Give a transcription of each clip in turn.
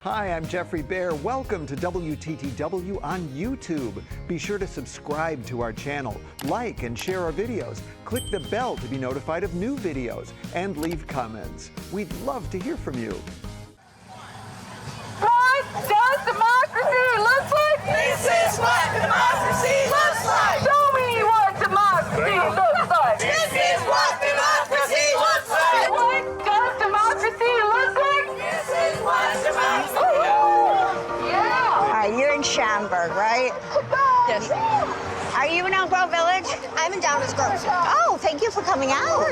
Hi, I'm Jeffrey Bear. Welcome to WTTW on YouTube. Be sure to subscribe to our channel, like and share our videos. Click the bell to be notified of new videos, and leave comments. We'd love to hear from you. What does democracy look like? This is what democracy looks like. Show me what democracy looks like. This is what democracy looks like. What does democracy look like? This is what democracy looks like. You're in Schaumburg, right? Yes. Are you in Elk Grove Village? I'm in Downers Grove. Oh, thank you for coming out.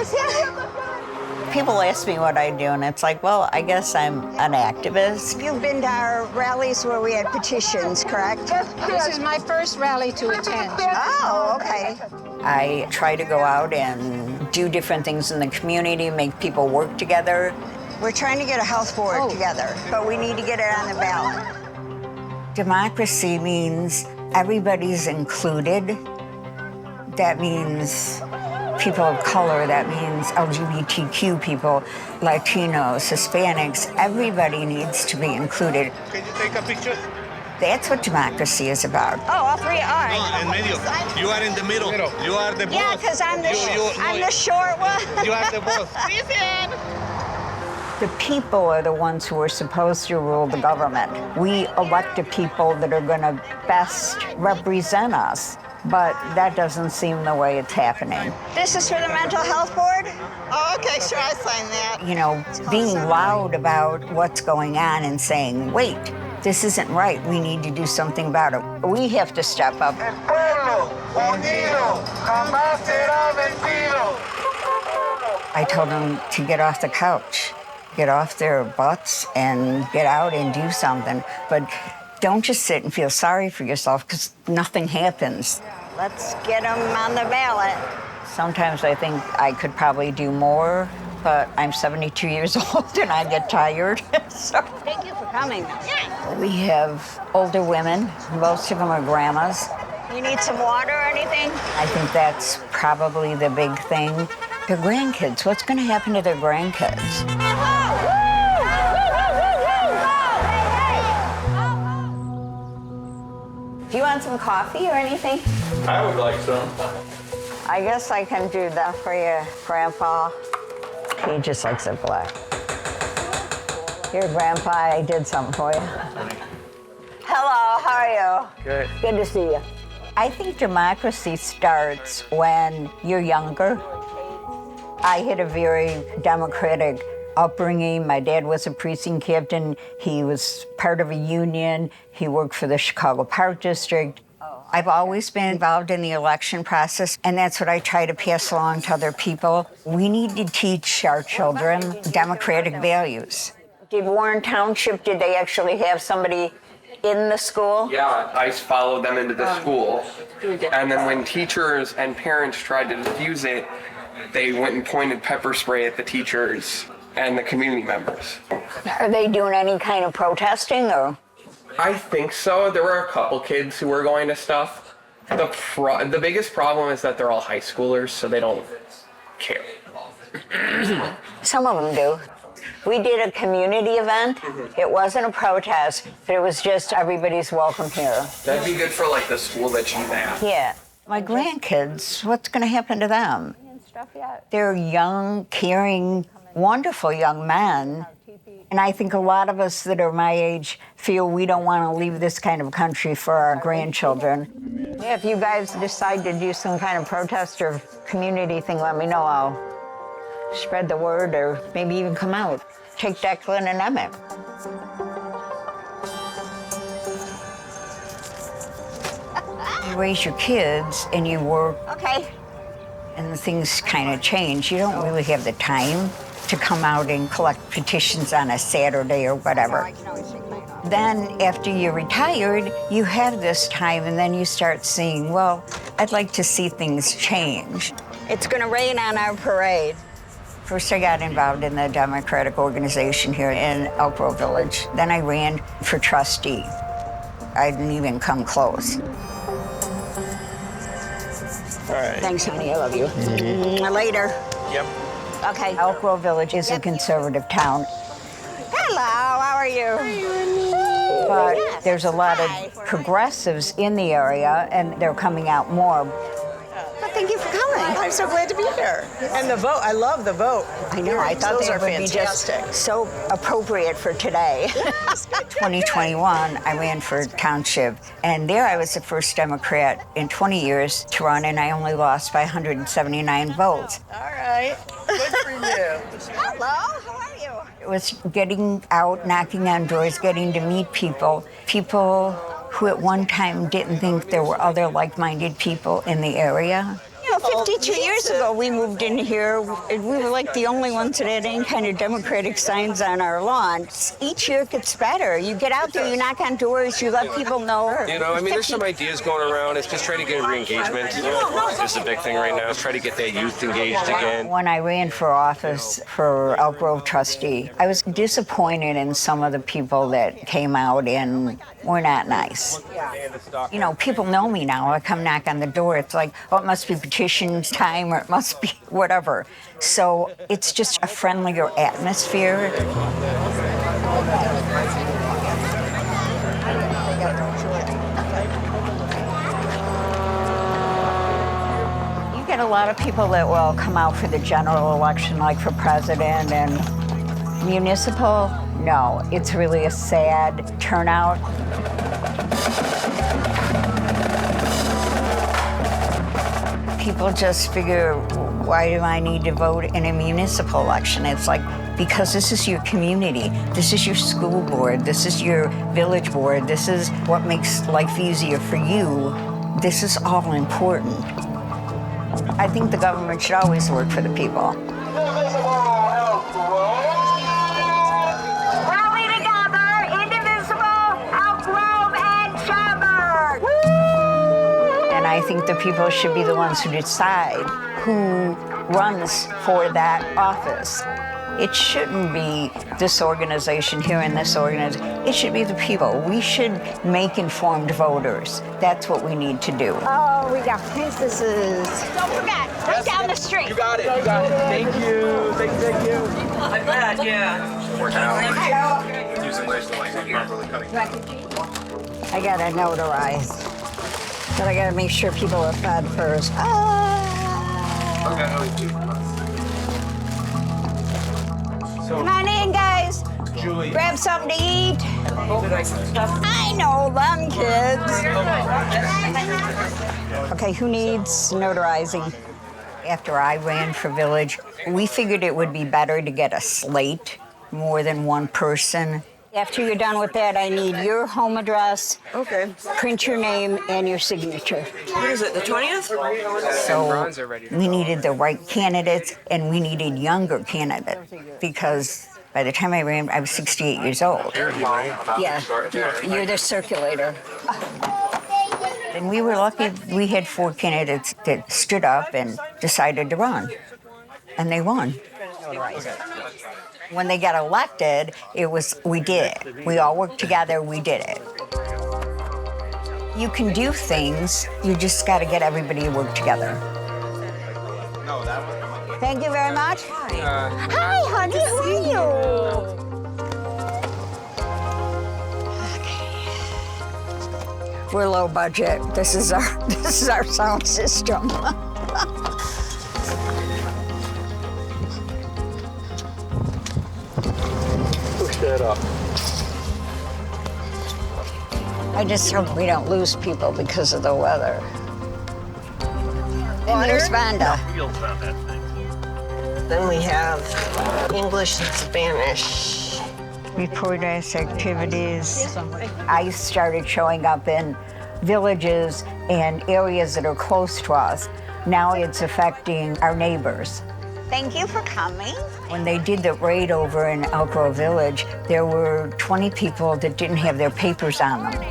People ask me what I do, and it's like, well, I guess I'm an activist. You've been to our rallies where we had petitions, correct? This is my first rally to attend. Oh, okay. I try to go out and do different things in the community, make people work together. We're trying to get a health board together, but we need to get it on the ballot. Democracy means everybody's included. That means people of color, that means LGBTQ people, Latinos, Hispanics. Everybody needs to be included. Can you take a picture? That's what democracy is about. Oh, all three, all right. No, en medio. You are in the middle. You are the boss. Yeah, because I'm the short one. You are the boss. The people are the ones who are supposed to rule the government. We elect the people that are going to best represent us, but that doesn't seem the way it's happening. This is for the mental health board? Oh, okay, sure, I sign that. You know, being loud about what's going on and saying, wait, this isn't right, we need to do something about it. We have to step up. El pueblo unido jamás será vencido. I told them to get off the couch, get off their butts and get out and do something. But don't just sit and feel sorry for yourself, because nothing happens. Let's get them on the ballot. Sometimes I think I could probably do more, but I'm 72 years old and I get tired. So Thank you for coming. we have older women, most of them are grandmas. You need some water or anything? I think that's probably the big thing. Their grandkids, what's gonna happen to their grandkids? Do you want some coffee or anything? I would like some. I guess I can do that for you, Grandpa. He just likes it black. Here, Grandpa, I did something for you. Hello, how are you? Good. Good to see you. I think democracy starts when you're younger. I had a very democratic upbringing. My dad was a precinct captain. He was part of a union. He worked for the Chicago Park District. I've always been involved in the election process, and that's what I try to pass along to other people. We need to teach our children democratic values. Did Warren Township, did they actually have somebody in the school? Yeah, ICE followed them into the school. And then when teachers and parents tried to defuse it, they went and pointed pepper spray at the teachers and the community members. Are they doing any kind of protesting, or? I think so. There were a couple kids who were going to stuff. The biggest problem is that they're all high schoolers, so they don't care. Some of them do. We did a community event. It wasn't a protest, but it was just everybody's welcome here. That'd be good for like the school that she's at. Yeah. My grandkids, what's going to happen to them? They're young, caring, wonderful young men. And I think a lot of us that are my age feel we don't want to leave this kind of country for our grandchildren. Yeah, if you guys decide to do some kind of protest or community thing, let me know. I'll spread the word, or maybe even come out. Take Declan and Emmett. You raise your kids and you work. Okay. And things kind of change. You don't really have the time to come out and collect petitions on a Saturday or whatever. Then after you're retired, you have this time, and then you start seeing, well, I'd like to see things change. It's going to rain on our parade. First, I got involved in the Democratic organization here in Elk Grove Village. Then I ran for trustee. I didn't even come close. All right. Thanks, honey. I love you. Later. Yep. Okay. Elk Grove Village is a conservative town. Hello, how are you? But there's a lot of progressives in the area, and they're coming out more. But thank you for coming. I'm so glad to be here. And the vote, I love the vote. I know, I thought they would be just so appropriate for today. 2021, I ran for township, and there I was the first Democrat in 20 years to run, and I only lost by 179 votes. All right, good for you. Hello, how are you? It was getting out, knocking on doors, getting to meet people who at one time didn't think there were other like-minded people in the area. You know, 52 years ago, we moved in here. We were like the only ones that had any kind of Democratic signs on our lawn. Each year it gets better. You get out there, you knock on doors, you let people know. You know, I mean, there's some ideas going around. It's just trying to get re-engagement. This is a big thing right now. It's trying to get that youth engaged again. When I ran for office for Elk Grove trustee, I was disappointed in some of the people that came out and were not nice. You know, people know me now. I come knock on the door. It's like, oh, it must be petition time, or it must be whatever. So it's just a friendlier atmosphere. You get a lot of people that will come out for the general election, like for president and municipal. No, it's really a sad turnout. People just figure, why do I need to vote in a municipal election? It's like, because this is your community. This is your school board. This is your village board. This is what makes life easier for you. This is all important. I think the government should always work for the people. Rally together, indivisible, Elk Grove and Schaumburg. And I think the people should be the ones who decide who runs for that office. It shouldn't be this organization here and this organization. It should be the people. We should make informed voters. That's what we need to do. Oh, we got princesses. Don't forget, right down the street. You got it. You got it. Thank you. Thank you. I'm glad, yeah. Working out. Hello. Using nice lighting, properly cutting. I gotta notarize. But I gotta make sure people are fed first. Come on in, guys. Julie. Grab something to eat. I know them kids. Okay, who needs notarizing? After I ran for village, we figured it would be better to get a slate, more than one person. After you're done with that, I need your home address, Okay. print your name, and your signature. What is it, the 20th? So we needed the right candidates, and we needed younger candidates, because by the time I ran, I was 68 years old. Yeah, you're the circulator. And we were lucky. We had 4 candidates that stood up and decided to run, and they won. When they got elected, we did it. We all worked together, we did it. You can do things, you just gotta get everybody to work together. Thank you very much. Hi, honey, how are you? Okay. We're low budget. This is our sound system. That up. I just hope we don't lose people because of the weather. And here's Vanda. Then we have English and Spanish. Report us activities. I started showing up in villages and areas that are close to us. Now it's affecting our neighbors. Thank you for coming. When they did the raid over in Elk Grove Village, there were 20 people that didn't have their papers on them.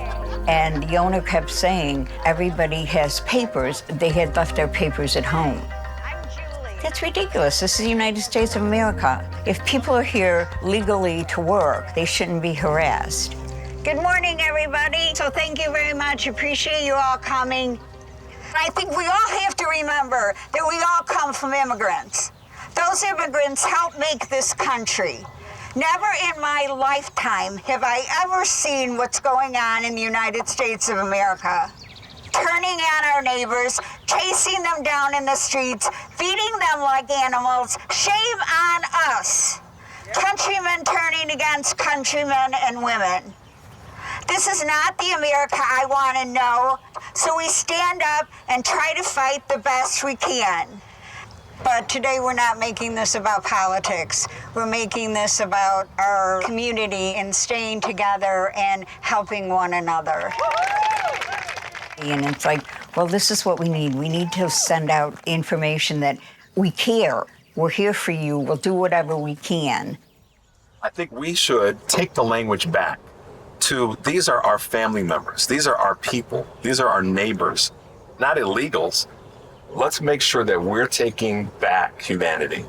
And the owner kept saying, everybody has papers. They had left their papers at home. I'm Julie. That's ridiculous. This is the United States of America. If people are here legally to work, they shouldn't be harassed. Good morning, everybody. So thank you very much. Appreciate you all coming. I think we all have to remember that we all come from immigrants. Those immigrants helped make this country. Never in my lifetime have I ever seen what's going on in the United States of America. Turning on our neighbors, chasing them down in the streets, feeding them like animals. Shame on us. Countrymen turning against countrymen and women. This is not the America I want to know, so we stand up and try to fight the best we can. But today we're not making this about politics. We're making this about our community and staying together and helping one another. And it's like, well, this is what we need. We need to send out information that we care. We're here for you. We'll do whatever we can. I think we should take the language back to these are our family members. These are our people. These are our neighbors, not illegals. Let's make sure that we're taking back humanity.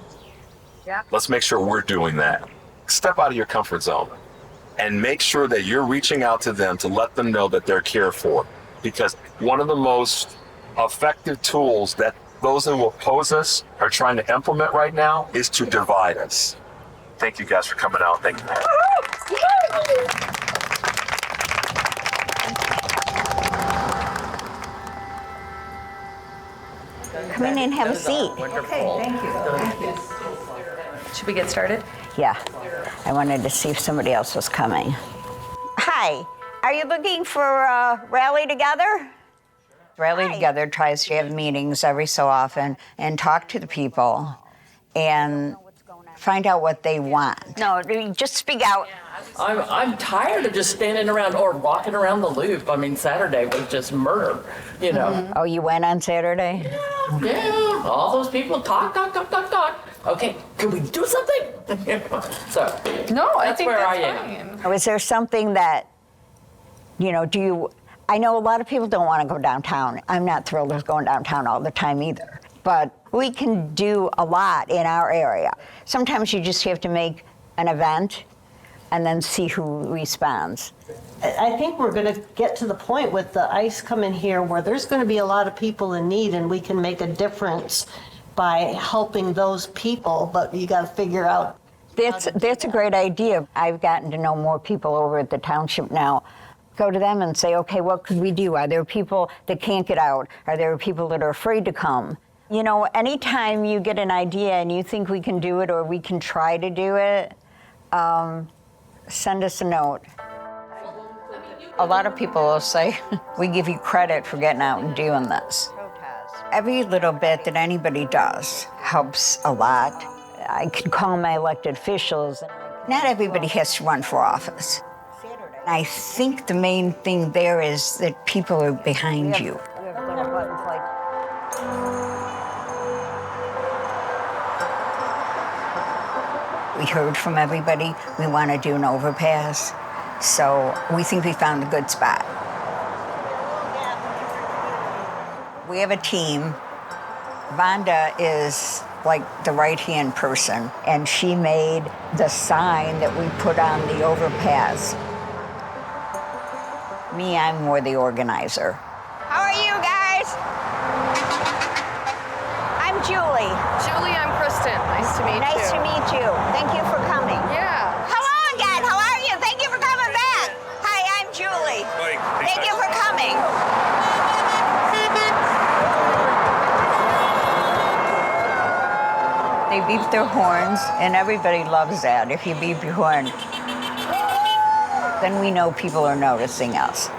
Yeah. Let's make sure we're doing that. Step out of your comfort zone and make sure that you're reaching out to them to let them know that they're cared for. Because one of the most effective tools that those who oppose us are trying to implement right now is to divide us. Thank you guys for coming out. Thank you. Come in and have a seat. Wonderful. Okay, thank you. Should we get started? Yeah, I wanted to see if somebody else was coming. Hi, are you looking for Rally Together? Rally Together tries to have meetings every so often and talk to the people and find out what they want. No, just speak out. I'm tired of just standing around or walking around the loop. I mean, Saturday was just murder, you know. Mm-hmm. Oh, you went on Saturday? Yeah, all those people talk. Okay, can we do something? So, No, I that's think where that's I am. Or is there something that, I know a lot of people don't want to go downtown. I'm not thrilled with going downtown all the time either. But we can do a lot in our area. Sometimes you just have to make an event and then see who responds. I think we're going to get to the point with the ICE coming here where there's going to be a lot of people in need and we can make a difference by helping those people, but you got to figure out. That's a great idea. I've gotten to know more people over at the township now. Go to them and say, okay, what could we do? Are there people that can't get out? Are there people that are afraid to come? Anytime you get an idea and you think we can do it or we can try to do it, send us a note. A lot of people will say, we give you credit for getting out and doing this. Every little bit that anybody does helps a lot. I can call my elected officials. Not everybody has to run for office. I think the main thing there is that people are behind you. We heard from everybody. We want to do an overpass. So we think we found a good spot. We have a team. Vonda is like the right-hand person, and she made the sign that we put on the overpass. Me, I'm more the organizer. How are you guys? I'm Julie. Julie, I'm Kristen. Nice to meet you. Nice to meet you. Thank you for coming. Yeah. Hello again. How are you? Thank you for coming back. Hi, I'm Julie. Thank you for coming. They beep their horns, and everybody loves that. If you beep your horn, then we know people are noticing us.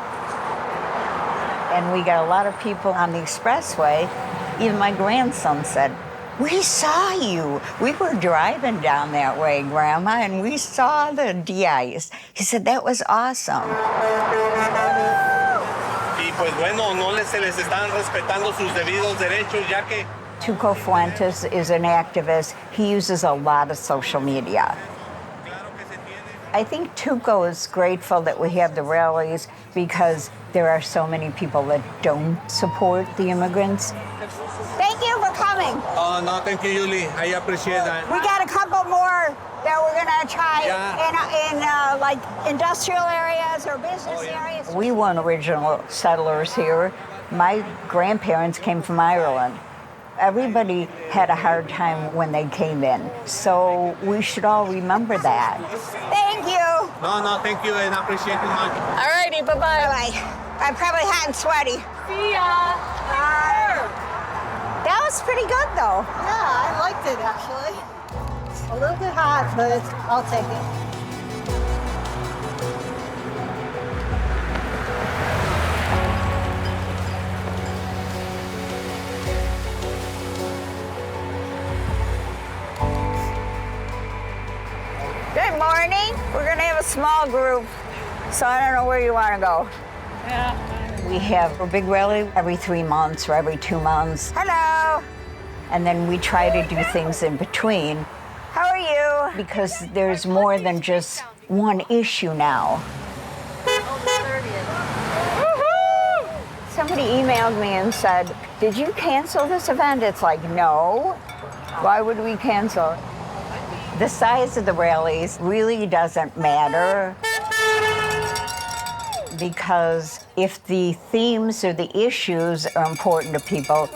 And we got a lot of people on the expressway. Even my grandson said, we saw you. We were driving down that way, Grandma, and we saw the de-ice. He said, that was awesome. Y pues bueno, se les están respetando sus debidos derechos, ya que Tuco Fuentes is an activist. He uses a lot of social media. I think Tuco is grateful that we have the rallies because there are so many people that don't support the immigrants. Thank you for coming. Oh, no, thank you, Julie. I appreciate that. We got a couple more that we're gonna try Yeah. in like industrial areas or business areas. We weren't original settlers here. My grandparents came from Ireland. Everybody had a hard time when they came in. So we should all remember that. Thank you. No, thank you and I appreciate it much. All righty, bye-bye. Bye. I'm probably hot and sweaty. See ya. That was pretty good, though. Yeah, I liked it actually. A little bit hot, but I'll take it. Good morning. We're going to have a small group, so I don't know where you want to go. We have a big rally every 3 months or every 2 months. Hello. And then we try to do things in between. How are you? Because there's more than just one issue now. Somebody emailed me and said, did you cancel this event? It's like, no. Why would we cancel? The size of the rallies really doesn't matter, because if the themes or the issues are important to people,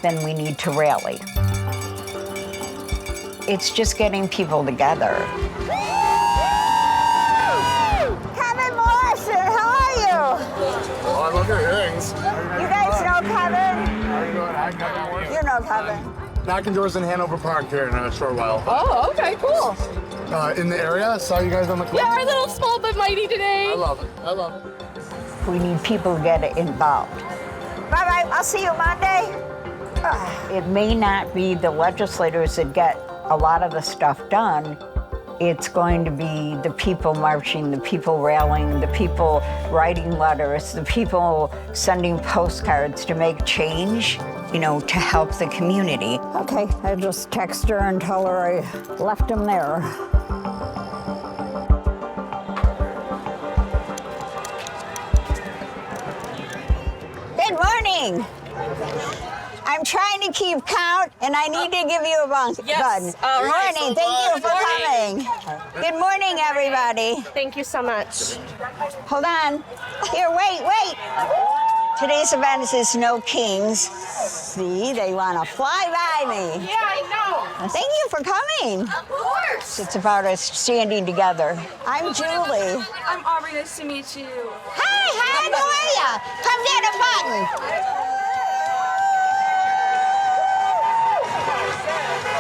then we need to rally. It's just getting people together. Kevin Morrison, how are you? Oh, I love your earrings. You guys know Kevin? How are you doing? Hi, Kevin. You know Kevin. Knocking doors in Hanover Park here in a short while. Oh, okay, cool. In the area, saw you guys on the clip. Yeah, our little small but mighty today. I love it. I love it. We need people to get involved. Bye-bye. I'll see you Monday. It may not be the legislators that get a lot of the stuff done. It's going to be the people marching, the people rallying, the people writing letters, the people sending postcards to make change, you know, to help the community. Okay, I just text her and tell her I left him there. Good morning. I'm trying to keep count, and I need to give you a bun. Yes. All Good right. morning. Thank you for coming. Good morning, everybody. Thank you so much. Hold on. Here, wait. Today's event is No Kings. See, they want to fly by me. Yeah, I know. Thank you for coming. Of course. It's about us standing together. I'm Julie. I'm Aubrey. Nice to meet you. Hi, how are ya? Come get a button.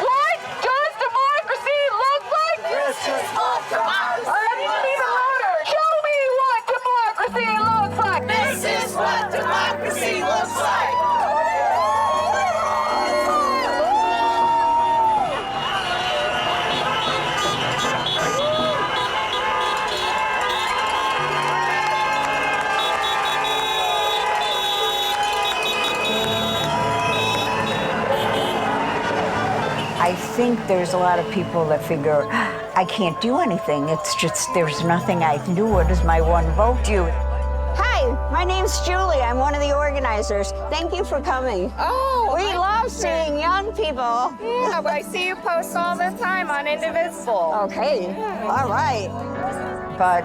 What does democracy look like? This is what democracy Show me what democracy looks like. This is what democracy looks like. I think there's a lot of people that figure, I can't do anything. It's just, there's nothing I can do. What does my one vote do? Hi, my name's Julie. I'm one of the organizers. Thank you for coming. Oh, We love seeing young people. yeah, but I see you post all the time on Indivisible. Okay, all right. But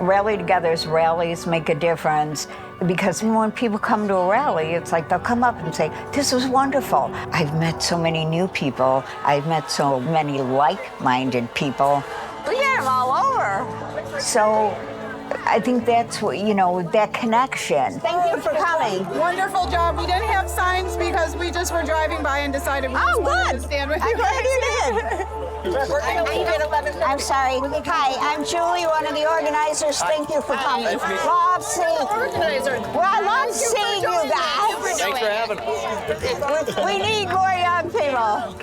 rally togethers, rallies make a difference, because when people come to a rally, it's like they'll come up and say, this was wonderful. I've met so many new people. I've met so many like-minded people. We get them all over. So I think that's what, you know, that connection. Thank you for coming. Wonderful job. We didn't have signs because we just were driving by and decided we just wanted to stand with you. I'm glad you did. I'm sorry. Hi, I'm Julie, one of the organizers. Thank you for coming. Love seeing. Well, I love seeing you guys. Thanks for having us. We need more young people.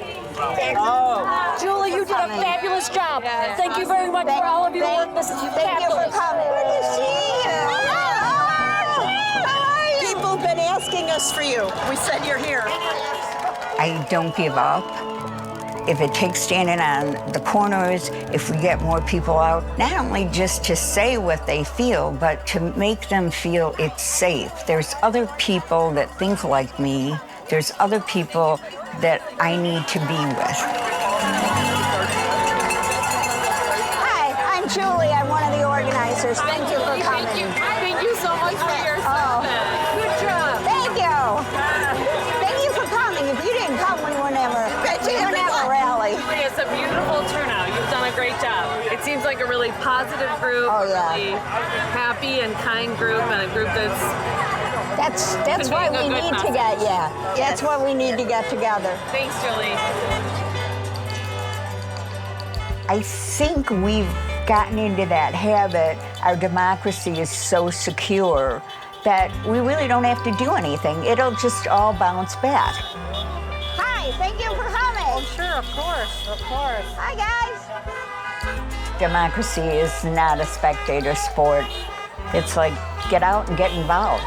Julie, you did a fabulous job. Thank you very much for all of your work. This is Thank you for fabulous. coming. Good to see you. How are you? People have been asking us for you. We said you're here. I don't give up. If it takes standing on the corners, if we get more people out, not only just to say what they feel, but to make them feel it's safe. There's other people that think like me. There's other people that I need to be with. Hi, I'm Julie. I'm one of the organizers. Thank you for coming. Thank you so much for your service. Good job. Thank you. Thank you for coming. like a really positive group, really happy and kind group, and a group That's what we need to get, That's what we need to get together. Thanks, Julie. I think we've gotten into that habit. Our democracy is so secure that we really don't have to do anything. It'll just all bounce back. Hi, thank you for coming. Oh, sure, of course. Hi, guys. Democracy is not a spectator sport. It's like, get out and get involved.